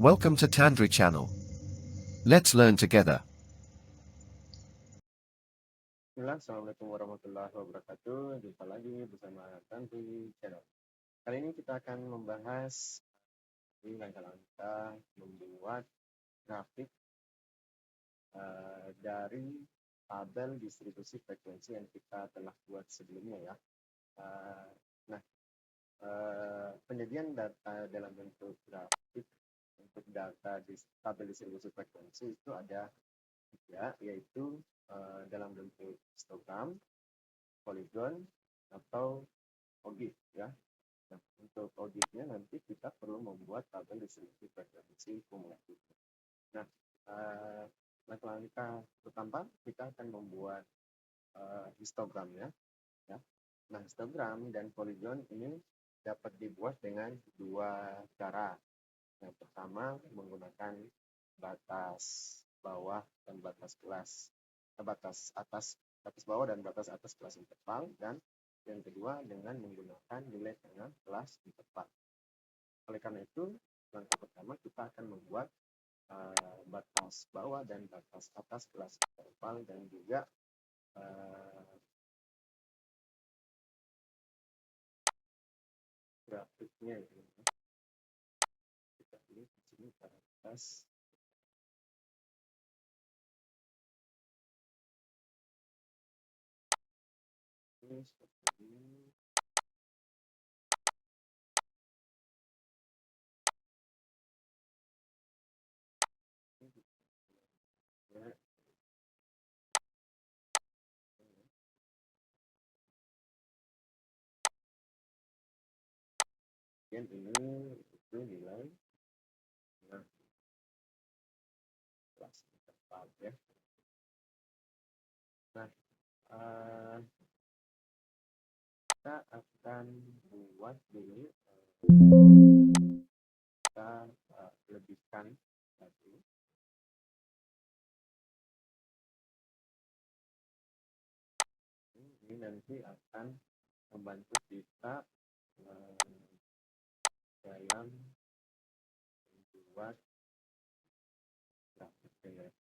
Welcome to Tandri Channel. Let's learn together. Bismillah, Assalamualaikum warahmatullahi wabarakatuh. Jumpa lagi bersama Tandri Channel. Kali ini kita akan membahas langkah-langkah membuat grafik dari tabel distribusi frekuensi yang kita telah buat sebelumnya ya. Penyediaan data dalam bentuk grafik untuk data di tabel distribusi frekuensi itu ada tiga, yaitu dalam bentuk histogram, poligon, atau ogif ya. Nah, untuk ogifnya nanti kita perlu membuat tabel distribusi frekuensi kumulatif. Nah, langkah pertama kita akan membuat histogramnya ya. Nah, histogram dan poligon ini dapat dibuat dengan dua cara. Yang pertama menggunakan batas bawah dan batas bawah dan batas atas kelas interval, dan yang kedua dengan menggunakan nilai tengah kelas interval. Oleh karena itu, langkah pertama kita akan membuat batas bawah dan batas atas kelas interval dan juga grafiknya ini. Kita pilih di sini batas ini seperti ini. Dan ini itu nilai kelas interval ya. Nah, kita akan buat dulu, kita lebihkan tadi. Ini nanti akan membantu kita dalam membuat grafik ya.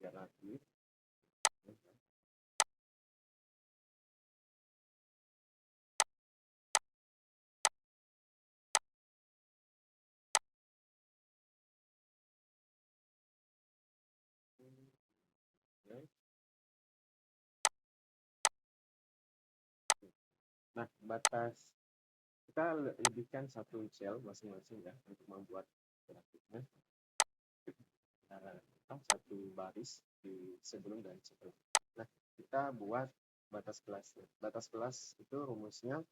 Tidak lagi. Nah, batas kita lebihkan satu sel masing-masing ya untuk membuat grafiknya. Satu baris di sebelum dan setelah. Nah, kita buat batas kelas. Batas kelas itu rumusnya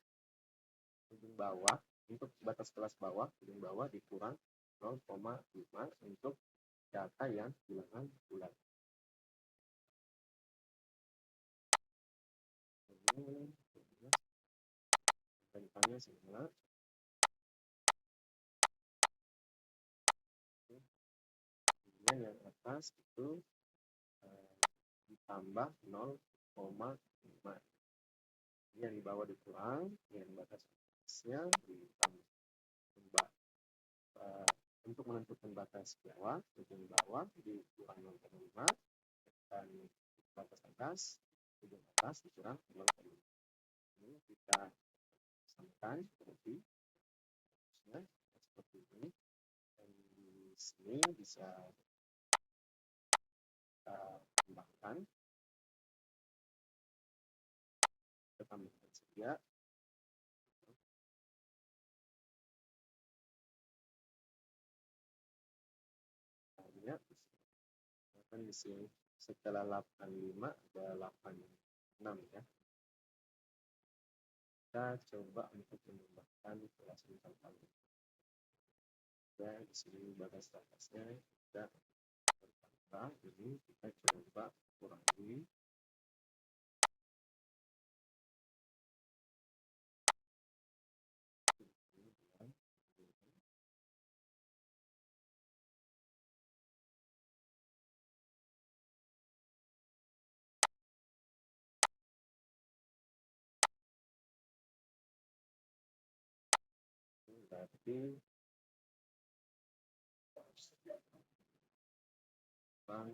ujung bawah, untuk batas kelas bawah, ujung bawah dikurang 0,5 untuk data yang bilangan bulat. Ini bentangnya semula. Kemudian yang atas itu ditambah 0,5. Yang di bawah dikurang, yang batas atasnya ditambah. Untuk menentukan batas bawah, ujung bawah dikurang 0,5 dan batas atas, ujung atas dikurang 0,5. Ini kita samakan seperti ini. Dan di sini bisa kita tambahkan, saja. Di sini setelah 85 ada 86 kita coba untuk menambahkan kelas interval. Ya, di sini batas-batasnya kita bertambah, ini kita coba kurangi. Berarti bang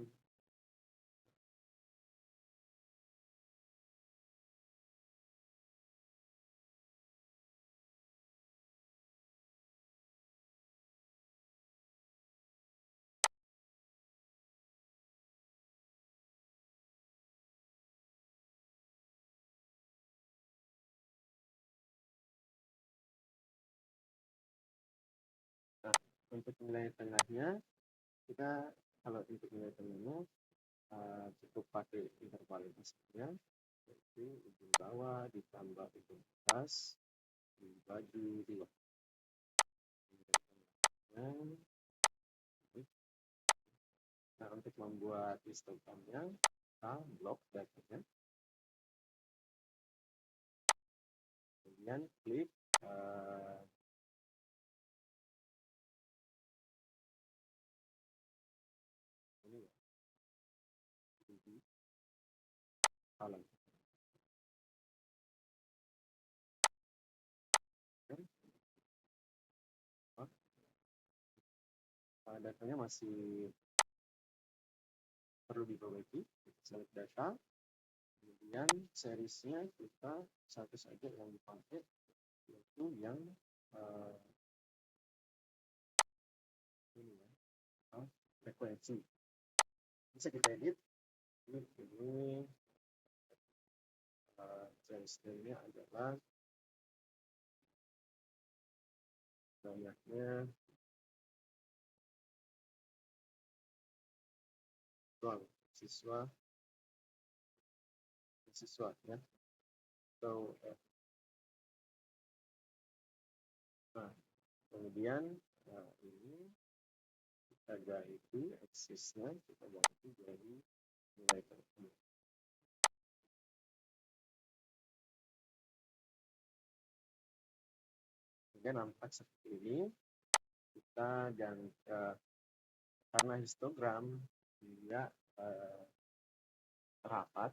untuk nilai tengahnya, kita kalau untuk nilai tengahnya cukup pakai interval saja, yaitu ujung bawah ditambah ujung atas dibagi 2. Nah, untuk membuat histogramnya, kita blok datanya, kemudian klik ini ya, column. Datanya masih perlu diperbaiki. Select data, kemudian seriesnya kita satu saja yang dipakai, yaitu yang ini ya, frekuensi. Bisa kita edit. Ini seriesnya adalah banyaknya siswa ya. So, nah, kemudian ini kita ganti aksesnya, kita ganti jadi nilai tertentu. Kemudian nampak seperti ini. Kita ganti karena histogram dia rapat.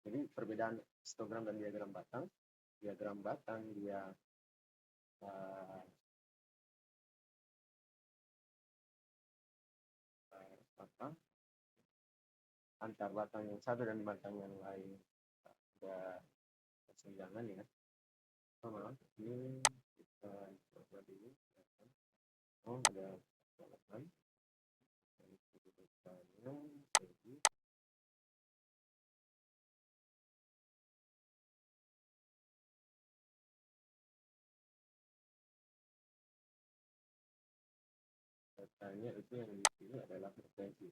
Jadi perbedaan histogram dan diagram batang. Diagram batang dia antar batang yang satu dan batang yang lain ada kesenjangan ya. Sama ini kita coba dulu. Oh, ada kesalahan. Jadi datanya itu yang di sini adalah frekuensi.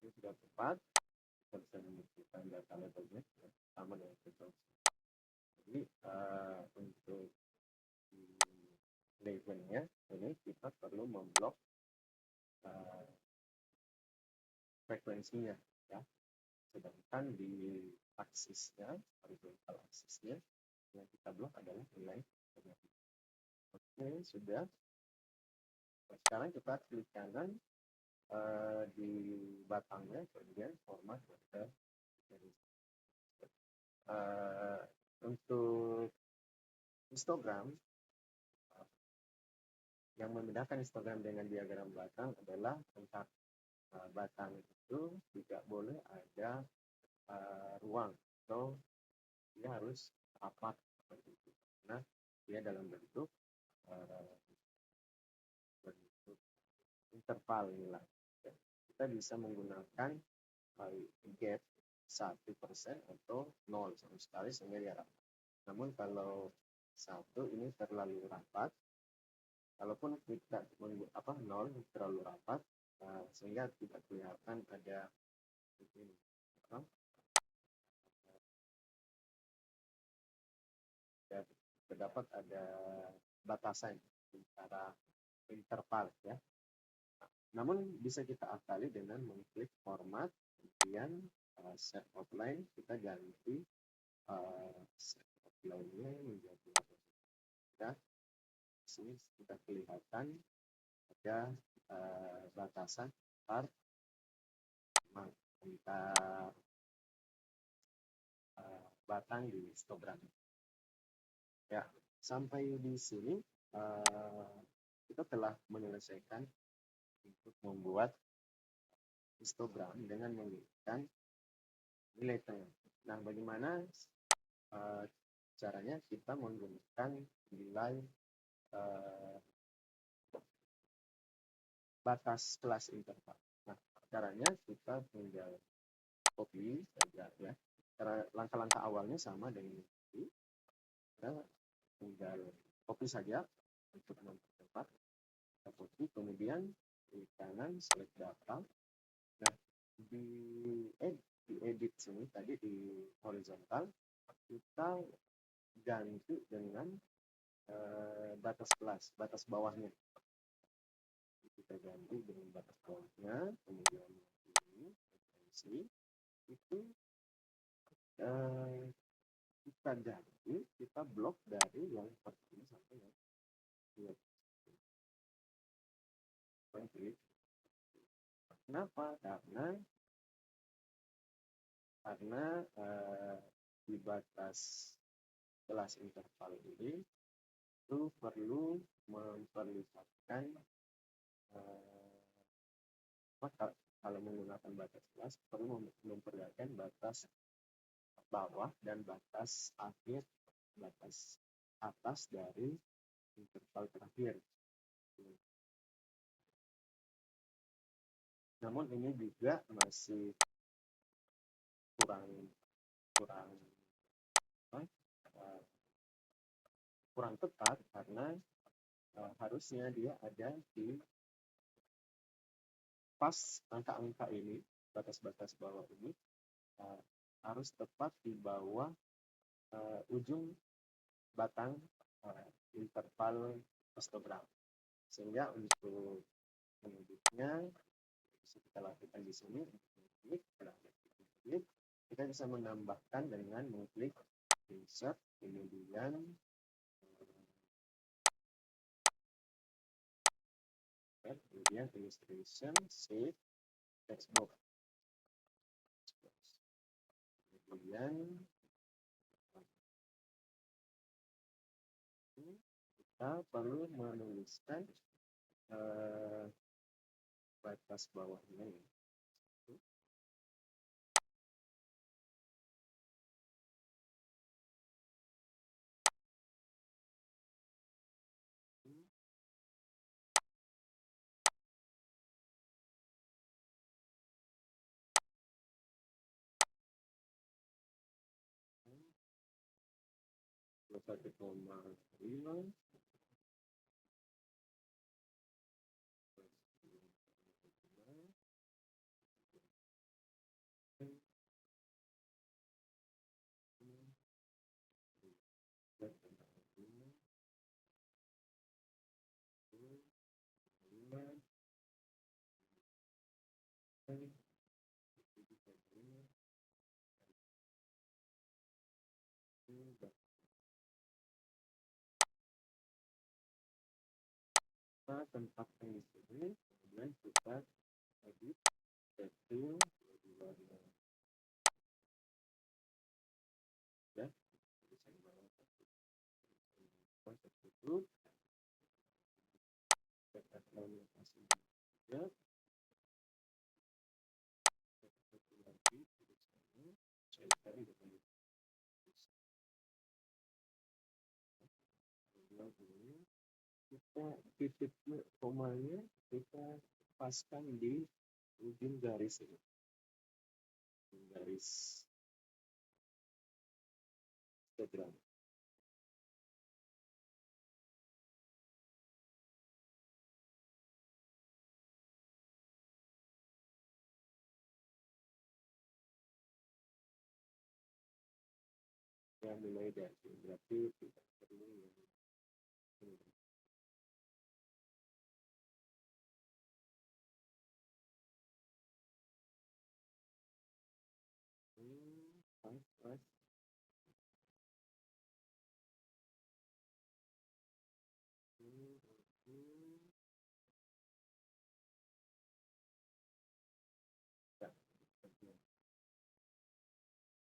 Ini sudah tepat, kita bisa membuktikan data levelnya sama dengan frekuensi. Jadi untuk levelnya ini kita perlu memblok frekuensinya ya. Sedangkan di aksisnya, horizontal aksisnya, yang kita blok adalah nilai frekuensi. Oke, sudah. Sekarang kita klik kanan di batangnya, kemudian format vektor. Untuk histogram, yang membedakan histogram dengan diagram batang adalah antar batang itu tidak boleh ada ruang, atau dia harus rapat seperti itu, karena dia dalam bentuk interval nilai. Kita bisa menggunakan gap 1% atau 0 sama sekali sehingga dia rapat. Namun kalau 1 ini terlalu rapat. Kalaupun kita 0 terlalu rapat, sehingga tidak kelihatan ada ini, terdapat ada batasan antara interval ya. Namun bisa kita akali dengan mengklik format, kemudian set outline, kita ganti set outline-nya menjadi ya. Di sini kita kelihatan ada batasan antar batang di histogram. Ya, sampai di sini kita telah menyelesaikan untuk membuat histogram dengan menggunakan nilai tengah. Nah, bagaimana caranya kita menggunakan nilai batas kelas interval. Nah, caranya kita tinggal copy saja ya. Langkah-langkah awalnya sama dengan ini. Kita tinggal copy saja untuk mempercepat. Kita copy, kemudian di kanan select data. Nah, di edit sini tadi di horizontal kita ganti dengan batas kelas, batas bawahnya. Kita ganti dengan batas bawahnya, kemudian ini referensi itu kita ganti, kita blok dari yang pertama sampai yang kedua. Kenapa? Karena di batas kelas interval ini itu perlu memperlihatkan kalau menggunakan batas kelas perlu memperlihatkan batas bawah dan batas akhir, batas atas dari interval terakhir. Namun ini juga masih kurang tepat karena harusnya dia ada di pas angka-angka ini, batas-batas bawah ini harus tepat di bawah ujung batang interval histogram. Sehingga untuk mengeditnya bisa kita lakukan di sini. Kita bisa menambahkan dengan mengklik insert, kemudian illustration, save, text box. Kemudian kita perlu menuliskan batas bawahnya ya. Satu koma lima. Kita tempatkan di sini, kemudian kita edit setting ya, tersebut katakan lokasi juga lagi saya cari dengan kita titik komanya kita paskan di ujung garis ini, garis histogram. yang mulai dari berarti kita perlu yang ini. Pas.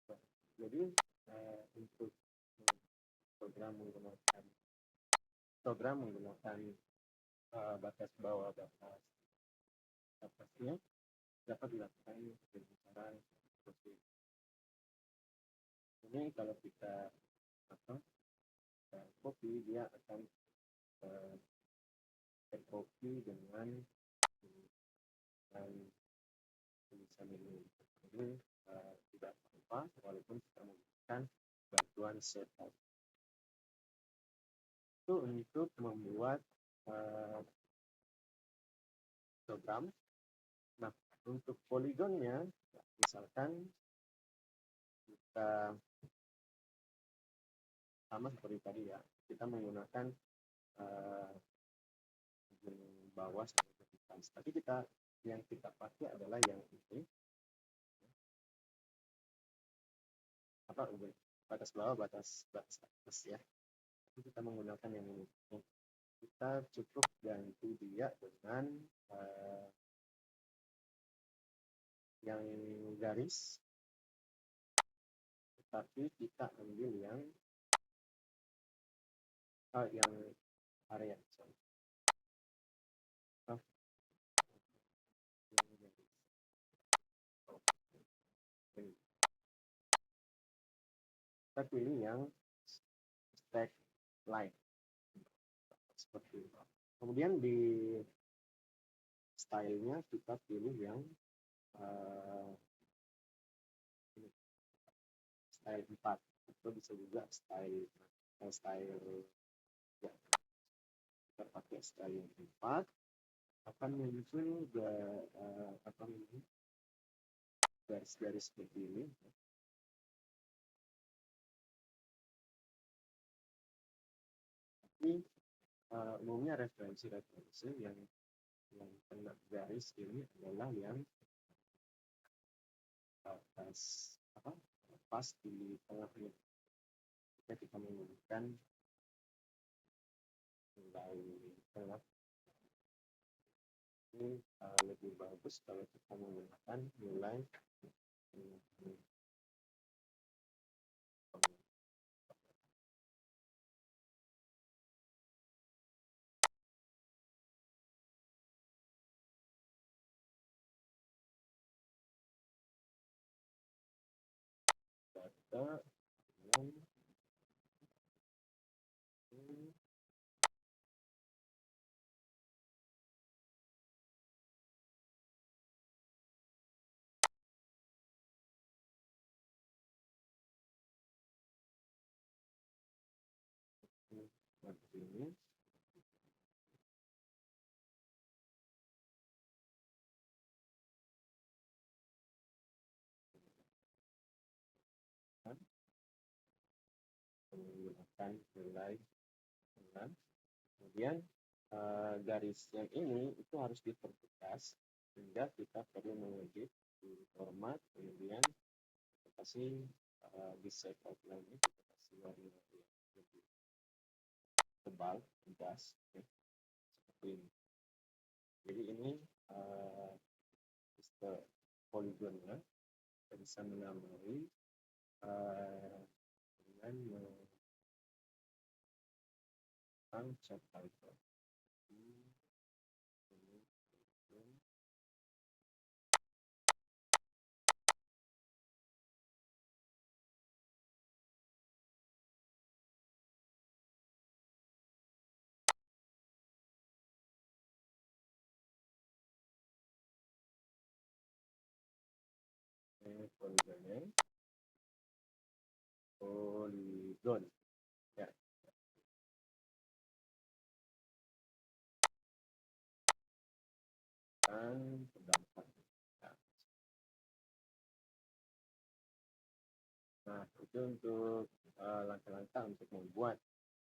Ya, jadi untuk program menggunakan batas bawah batas atasnya dapat dilakukan dengan cara seperti ini. Kalau kita apa copy, dia akan tercopy dengan tulisan ini. Jadi tidak apa walaupun kita menggunakan bantuan setup itu untuk membuat program. Nah, untuk poligonnya, misalkan kita sama seperti tadi ya, kita menggunakan bawah sampai ke atas. Tapi yang kita pakai adalah yang ini, apa batas bawah, batas atas ya. Tapi kita menggunakan yang ini. Kita cukup ganti dia dengan yang garis, tetapi kita ambil yang area. Kita pilih yang stack line seperti itu. Kemudian di stylenya kita pilih yang style 4 atau bisa juga style ya, kita pakai style yang 4 akan muncul garis-garis seperti ini. Tapi umumnya referensi yang kena garis ini adalah yang pas di tengahnya. Jika kita menggunakan nilai tengah, ini lebih bagus kalau kita menggunakan nilai data yang ini menggunakan nilai 6. Kemudian garis yang ini itu harus dipertegas sehingga kita perlu mengedit di format, kemudian kita kasih di shape outline ini kita kasih warna yang lebih tebal, tegas, ya, seperti ini. Jadi ini poligonnya kita bisa menamai dengan chat title. Poligon ya. Dan terdampak. Nah, Itu untuk langkah-langkah untuk membuat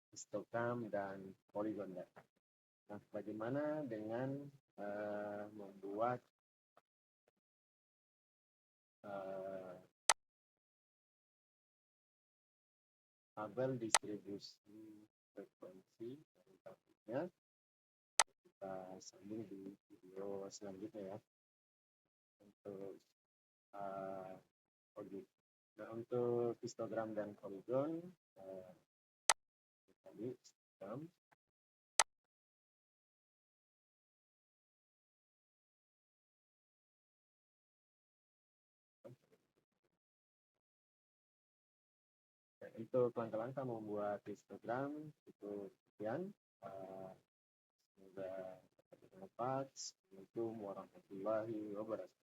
histogram dan polygon data. Nah, bagaimana dengan membuat tabel distribusi frekuensi dari grafiknya? Kita sambung di video selanjutnya ya untuk Nah, untuk histogram dan polygon tadi histogram. Untuk langkah-langkah membuat histogram itu sekian. Semoga bermanfaat. Assalamualaikum warahmatullahi wabarakatuh.